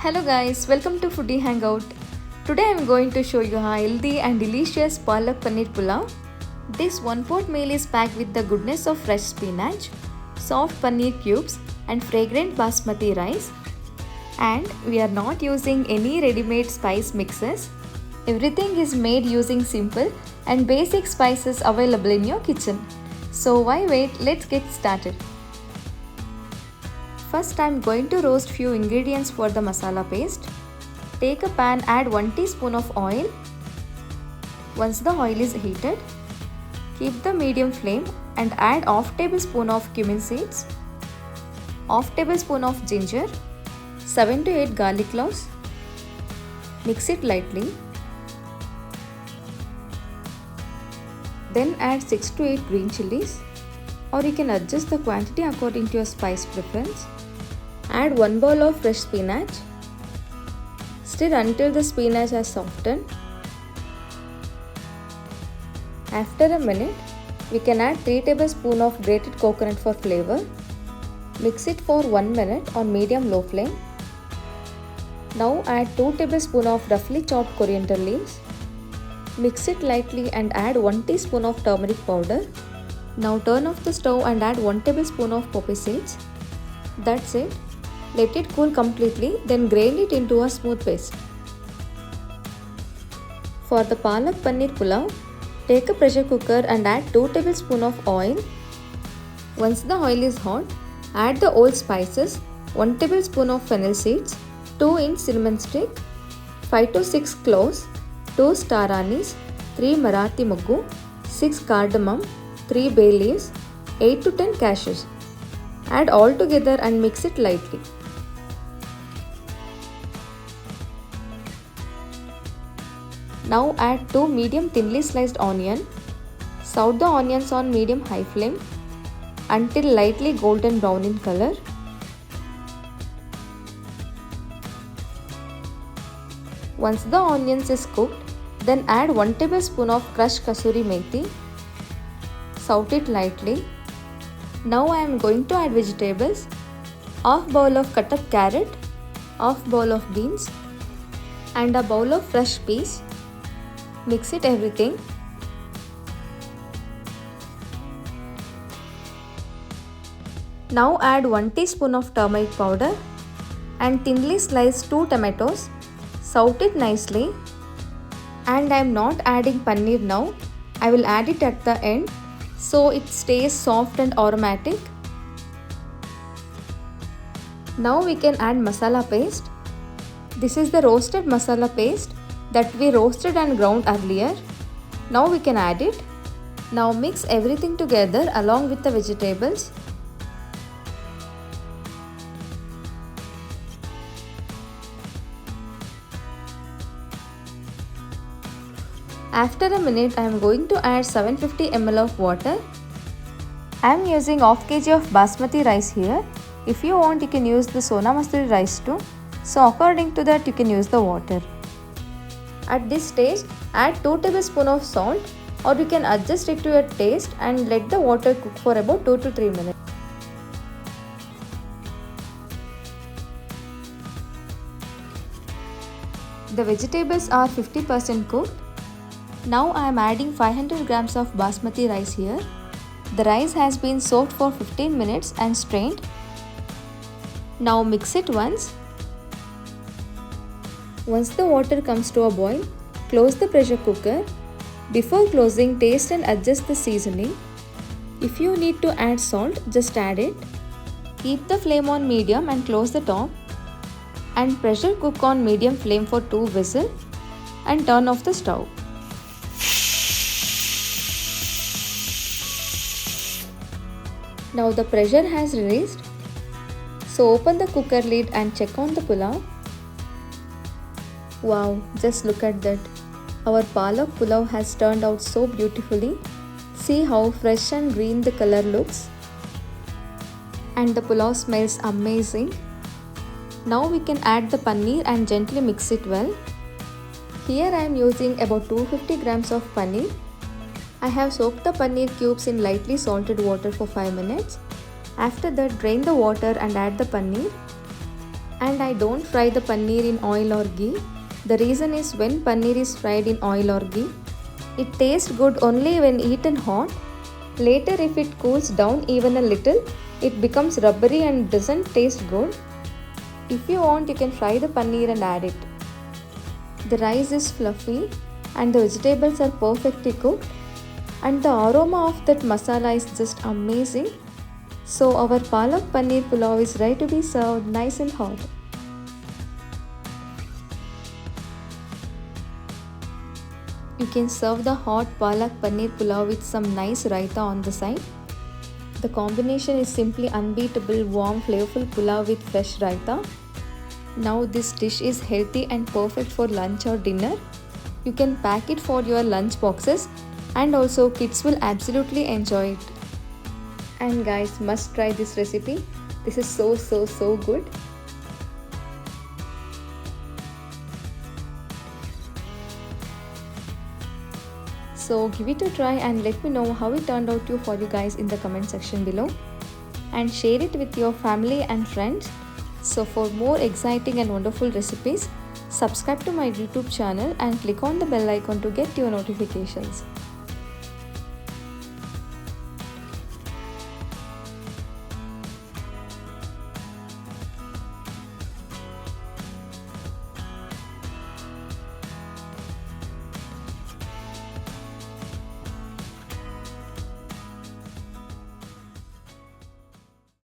Hello guys, welcome to Foodie Hangout. Today I am going to show you a healthy and delicious Palak Paneer Pulao. This one pot meal is packed with the goodness of fresh spinach, soft paneer cubes and fragrant basmati rice. And we are not using any ready-made spice mixes. Everything is made using simple and basic spices available in your kitchen. So why wait, let's get started. First I am going to roast few ingredients for the masala paste. Take a pan, add 1 teaspoon of oil. Once the oil is heated, keep the medium flame and add half tablespoon of cumin seeds, half tablespoon of ginger, 7 to 8 garlic cloves. Mix it lightly. Then add 6 to 8 green chilies, or you can adjust the quantity according to your spice preference. Add 1 bowl of fresh spinach. Stir until the spinach has softened. After a minute, we can add 3 tablespoons of grated coconut for flavor. Mix it for 1 minute on medium-low flame. Now add 2 tablespoons of roughly chopped coriander leaves. Mix it lightly and add 1 teaspoon of turmeric powder. Now turn off the stove and add 1 tablespoon of poppy seeds. That's it. Let it cool completely, then grind it into a smooth paste. For the Palak Paneer Pulao, take a pressure cooker and add 2 tablespoons of oil. Once the oil is hot, add the whole spices, 1 tablespoon of fennel seeds, 2 inch cinnamon stick, 5 to 6 cloves, 2 star anise, 3 Marathi moggu, 6 cardamom, 3 bay leaves, 8 to 10 cashews. Add all together and mix it lightly. Now add 2 medium thinly sliced onion. Saute the onions on medium-high flame until lightly golden brown in color. Once the onions is cooked, then add 1 tablespoon of crushed kasuri methi. Saute it lightly. Now I am going to add vegetables. Half bowl of cut up carrot, half bowl of beans and a bowl of fresh peas. Mix it everything. Now add 1 teaspoon of turmeric powder and thinly slice 2 tomatoes. Saute it nicely. And I am not adding paneer now. I will add it at the end so it stays soft and aromatic. Now we can add masala paste. This is the roasted masala paste that we roasted and ground earlier. Now we can add it. Now mix everything together along with the vegetables. After a minute, I am going to add 750 ml of water. I am using half kg of basmati rice here. If you want, you can use the Sona Masuri rice too. So according to that, you can use the water. At this stage, add 2 tablespoons of salt, or you can adjust it to your taste and let the water cook for about 2 to 3 minutes. The vegetables are 50% cooked. Now I am adding 500 grams of basmati rice here. The rice has been soaked for 15 minutes and strained. Now mix it once. Once the water comes to a boil, close the pressure cooker. Before closing, taste and adjust the seasoning. If you need to add salt, just add it. Keep the flame on medium and close the top. And pressure cook on medium flame for 2 whistles and turn off the stove. Now the pressure has released. So open the cooker lid and check on the pulao. Wow, just look at that. Our Palak Pulao has turned out so beautifully. See how fresh and green the color looks. And the pulao smells amazing. Now we can add the paneer and gently mix it well. Here I am using about 250 grams of paneer. I have soaked the paneer cubes in lightly salted water for 5 minutes. After that, drain the water and add the paneer. And I don't fry the paneer in oil or ghee. The reason is when paneer is fried in oil or ghee, it tastes good only when eaten hot. Later, if it cools down even a little, it becomes rubbery and doesn't taste good. If you want, you can fry the paneer and add it. The rice is fluffy and the vegetables are perfectly cooked, and the aroma of that masala is just amazing. So our Palak Paneer Pulao is ready to be served nice and hot. You can serve the hot Palak Paneer Pulao with some nice raita on the side. The combination is simply unbeatable, warm, flavorful pulao with fresh raita. Now this dish is healthy and perfect for lunch or dinner. You can pack it for your lunch boxes, and also kids will absolutely enjoy it. And guys, must try this recipe. This is so good. So give it a try and let me know how it turned out for you guys in the comment section below. And share it with your family and friends. So for more exciting and wonderful recipes, subscribe to my YouTube channel and click on the bell icon to get your notifications.